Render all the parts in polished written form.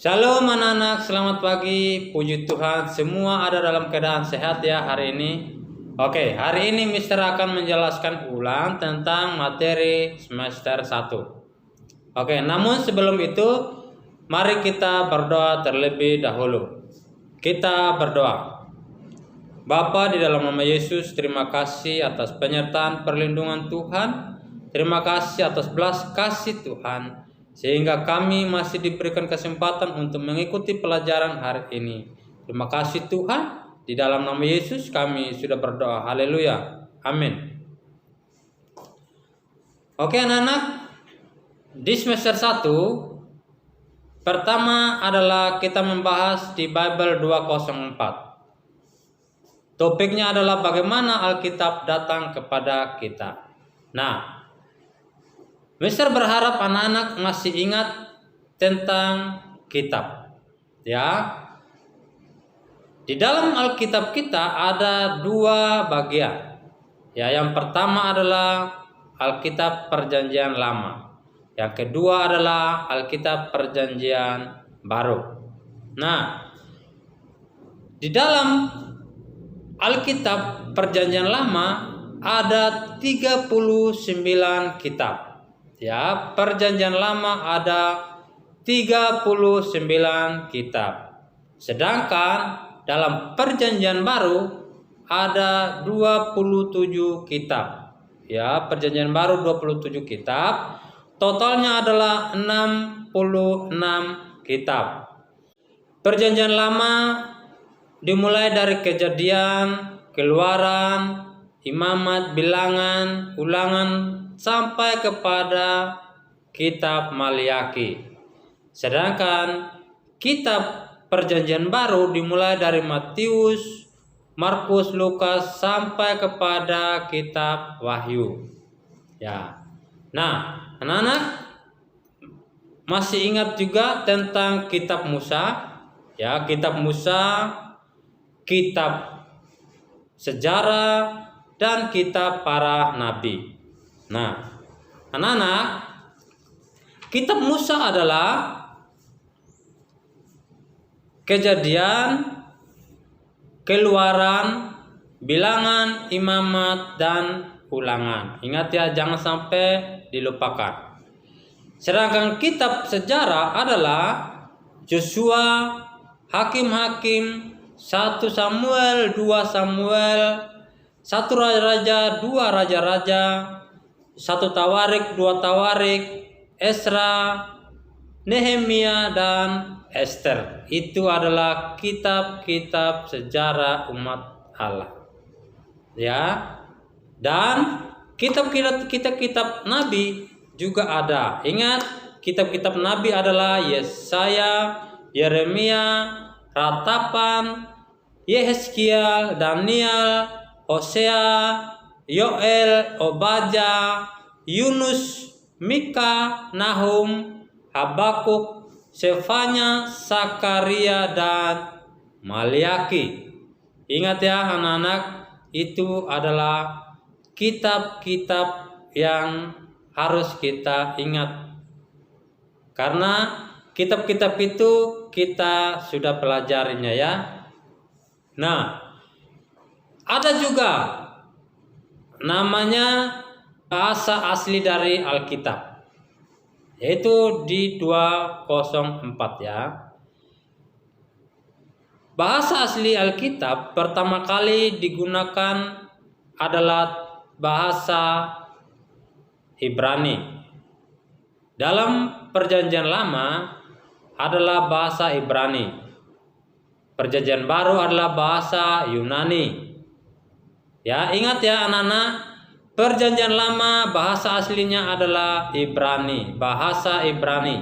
Shalom anak-anak, selamat pagi. Puji Tuhan, semua ada dalam keadaan sehat ya hari ini. Oke, hari ini Mister akan menjelaskan ulang tentang materi semester 1. Oke, namun sebelum itu, mari kita berdoa terlebih dahulu. Kita berdoa. Bapa, di dalam nama Yesus, terima kasih atas penyertaan perlindungan Tuhan. Terima kasih atas belas kasih Tuhan, sehingga kami masih diberikan kesempatan untuk mengikuti pelajaran hari ini. Terima kasih Tuhan, di dalam nama Yesus kami sudah berdoa. Haleluya. Amin. Oke anak-anak, di semester 1 pertama adalah kita membahas di Bible 204. Topiknya adalah bagaimana Alkitab datang kepada kita. Nah, Mister berharap anak-anak masih ingat tentang kitab. Ya. Di dalam Alkitab kita ada dua bagian. Ya, yang pertama adalah Alkitab Perjanjian Lama. Yang kedua adalah Alkitab Perjanjian Baru. Nah, di dalam Alkitab Perjanjian Lama ada 39 kitab. Ya, Perjanjian Lama ada 39 kitab. Sedangkan dalam Perjanjian Baru ada 27 kitab. Ya, Perjanjian Baru 27 kitab. Totalnya adalah 66 kitab. Perjanjian Lama dimulai dari Kejadian, Keluaran, Imamat, Bilangan, Ulangan sampai kepada kitab Maliaki. Sedangkan kitab Perjanjian Baru dimulai dari Matius, Markus, Lukas sampai kepada kitab Wahyu. Ya. Nah, anak-anak masih ingat juga tentang kitab Musa? Ya, kitab Musa, kitab sejarah dan kitab para nabi. Nah, anak-anak, kitab Musa adalah Kejadian, Keluaran, Bilangan, Imamat, dan Ulangan. Ingat ya, jangan sampai dilupakan. Sedangkan kitab sejarah adalah Yosua, Hakim-Hakim, 1 Samuel, 2 Samuel, 1 Raja-Raja, 2 Raja-Raja, 1 Tawarik, 2 Tawarik, Esra, Nehemia, dan Esther. Itu adalah kitab-kitab sejarah umat Allah. Ya. Dan kitab-kitab nabi juga ada. Ingat, kitab-kitab nabi adalah Yesaya, Yeremia, Ratapan, Yehezkiel, Daniel, Hosea, Yoel, Obadya, Yunus, Mika, Nahum, Habakuk, Sefanya, Sakaria, dan Maliaki. Ingat ya anak-anak, itu adalah kitab-kitab yang harus kita ingat. Karena kitab-kitab itu kita sudah pelajarinya ya. Nah, ada juga namanya bahasa asli dari Alkitab, yaitu di 204 ya. Bahasa asli Alkitab pertama kali digunakan adalah bahasa Ibrani. Dalam Perjanjian Lama adalah bahasa Ibrani. Perjanjian Baru adalah bahasa Yunani. Ya, ingat ya anak-anak, Perjanjian Lama bahasa aslinya adalah Ibrani, bahasa Ibrani.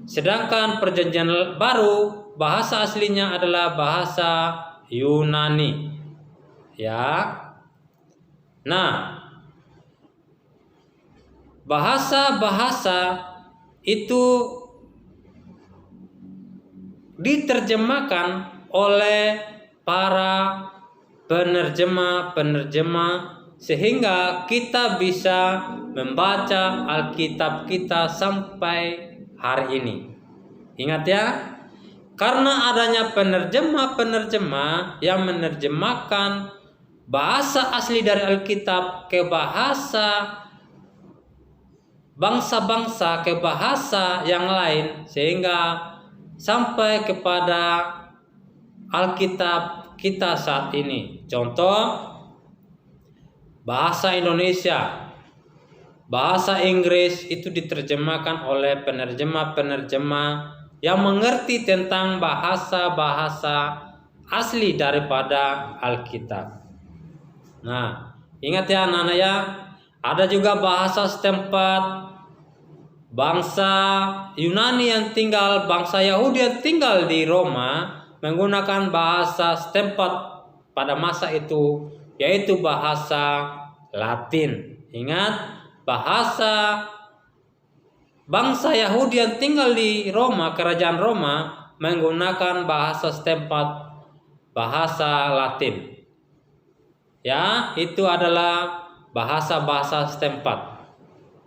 Sedangkan Perjanjian Baru bahasa aslinya adalah bahasa Yunani. Ya. Nah, bahasa-bahasa itu diterjemahkan oleh para penerjemah sehingga kita bisa membaca Alkitab kita sampai hari ini. Ingat ya, karena adanya penerjemah-penerjemah yang menerjemahkan bahasa asli dari Alkitab ke bahasa bangsa-bangsa, ke bahasa yang lain, sehingga sampai kepada Alkitab kita saat ini. Contoh, bahasa Indonesia, bahasa Inggris itu diterjemahkan oleh penerjemah-penerjemah yang mengerti tentang bahasa-bahasa asli daripada Alkitab. Nah, ingat ya anak-anak ya, ada juga bahasa setempat bangsa Yunani yang tinggal, bangsa Yahudi yang tinggal di Roma menggunakan bahasa setempat pada masa itu, yaitu bahasa Latin. Ingat, bahasa bangsa Yahudi yang tinggal di Roma, kerajaan Roma, menggunakan bahasa setempat, bahasa Latin. Ya, itu adalah bahasa-bahasa setempat.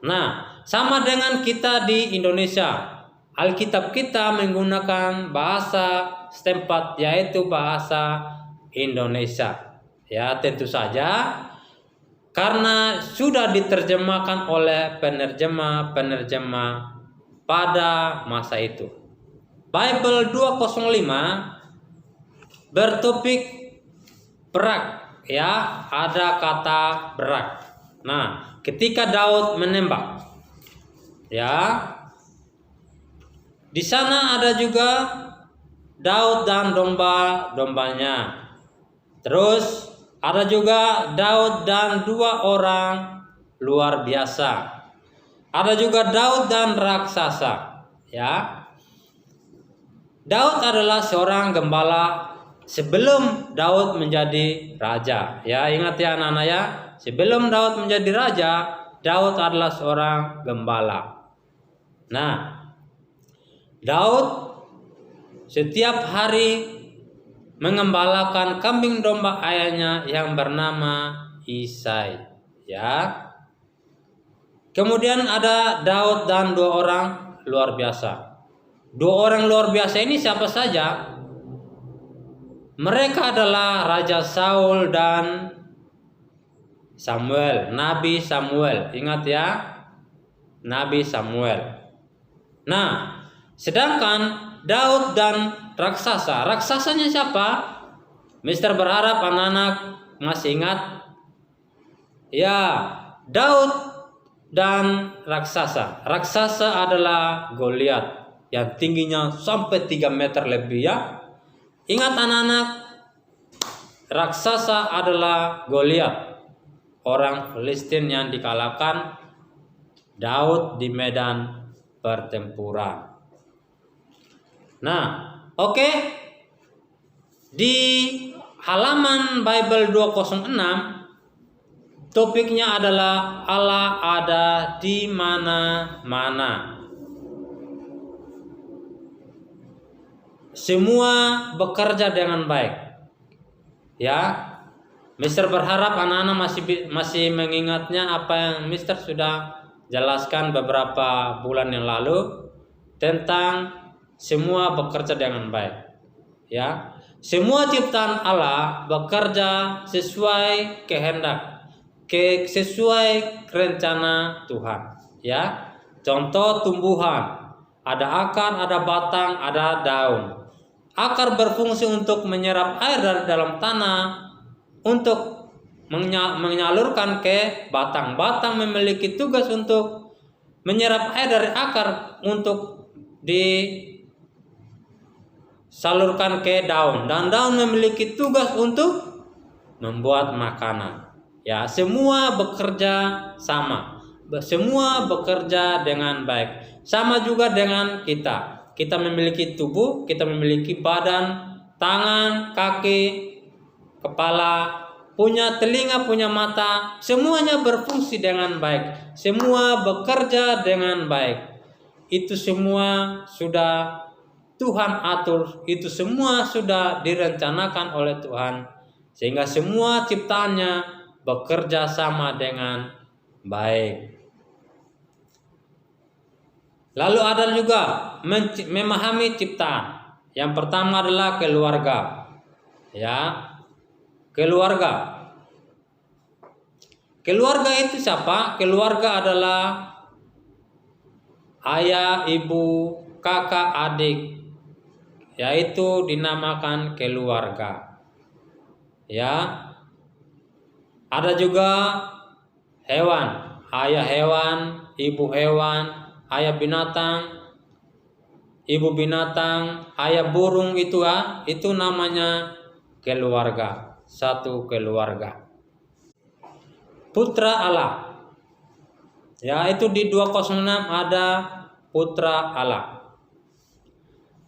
Nah, sama dengan kita di Indonesia, Alkitab kita menggunakan bahasa setempat, yaitu bahasa Indonesia. Ya, tentu saja karena sudah diterjemahkan oleh penerjemah-penerjemah pada masa itu. Bible 205 bertopik berak, ya, ada kata berak. Nah, ketika Daud menembak, ya, di sana ada juga Daud dan domba-dombanya. Terus ada juga Daud dan 2 orang luar biasa. Ada juga Daud dan raksasa, ya. Daud adalah seorang gembala sebelum Daud menjadi raja. Ya, ingat ya anak-anak ya, sebelum Daud menjadi raja, Daud adalah seorang gembala. Nah, Daud setiap hari mengembalakan kambing domba ayahnya yang bernama Isai, ya. Kemudian ada Daud dan 2 orang luar biasa. 2 orang luar biasa ini siapa saja? Mereka adalah Raja Saul dan Samuel, Nabi Samuel. Ingat ya, Nabi Samuel. Nah, sedangkan Daud dan raksasa. Raksasanya siapa? Mister berharap anak-anak masih ingat? Ya, Daud dan raksasa. Raksasa adalah Goliat yang tingginya sampai 3 meter lebih, ya. Ingat anak-anak, raksasa adalah Goliat, orang Filistin yang dikalahkan Daud di medan pertempuran. Nah, oke. Di halaman Bible 206 topiknya adalah Allah ada di mana-mana. Semua bekerja dengan baik. Ya, Mister berharap anak-anak masih mengingatnya apa yang Mister sudah jelaskan beberapa bulan yang lalu tentang semua bekerja dengan baik. Ya, semua ciptaan Allah bekerja sesuai kehendak, sesuai rencana Tuhan. Ya, contoh tumbuhan, ada akar, ada batang, ada daun. Akar berfungsi untuk menyerap air dari dalam tanah untuk menyalurkan ke batang. Batang memiliki tugas untuk menyerap air dari akar untuk disalurkan ke daun, dan daun memiliki tugas untuk membuat makanan. Ya, semua bekerja sama. Semua bekerja dengan baik. Sama juga dengan kita. Kita memiliki tubuh, kita memiliki badan, tangan, kaki, kepala, punya telinga, punya mata, semuanya berfungsi dengan baik. Semua bekerja dengan baik. Itu semua sudah Tuhan atur, itu semua sudah direncanakan oleh Tuhan, sehingga semua ciptaannya bekerja sama dengan baik. Lalu ada juga memahami ciptaan. Yang pertama adalah keluarga. Ya, keluarga. Keluarga itu siapa? Keluarga adalah ayah, ibu, kakak, adik, yaitu dinamakan keluarga. Ya, ada juga hewan, ayah hewan, ibu hewan, ayah binatang, ibu binatang, ayah burung itu namanya keluarga, satu keluarga. Putra Allah. Ya, itu di 206 ada putra Allah.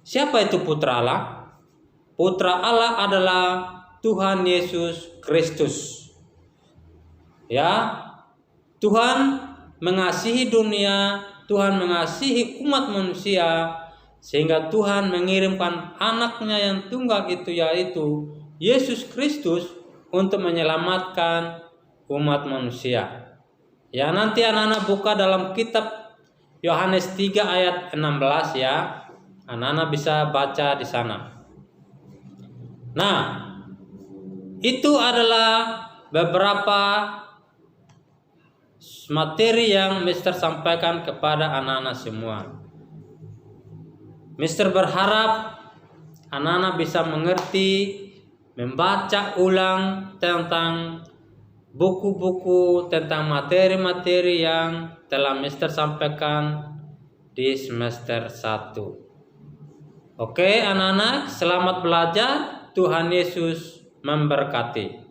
Siapa itu putra Allah? Putra Allah adalah Tuhan Yesus Kristus. Ya, Tuhan mengasihi dunia, Tuhan mengasihi umat manusia, sehingga Tuhan mengirimkan anaknya yang tunggal itu, yaitu Yesus Kristus, untuk menyelamatkan umat manusia. Ya, nanti anak-anak buka dalam kitab Yohanes 3 ayat 16 ya. Anak-anak bisa baca di sana. Nah, itu adalah beberapa materi yang Mister sampaikan kepada anak-anak semua. Mister berharap anak-anak bisa mengerti, membaca ulang tentang buku-buku, tentang materi-materi yang telah Mister sampaikan di semester 1. Oke anak-anak, selamat belajar. Tuhan Yesus memberkati.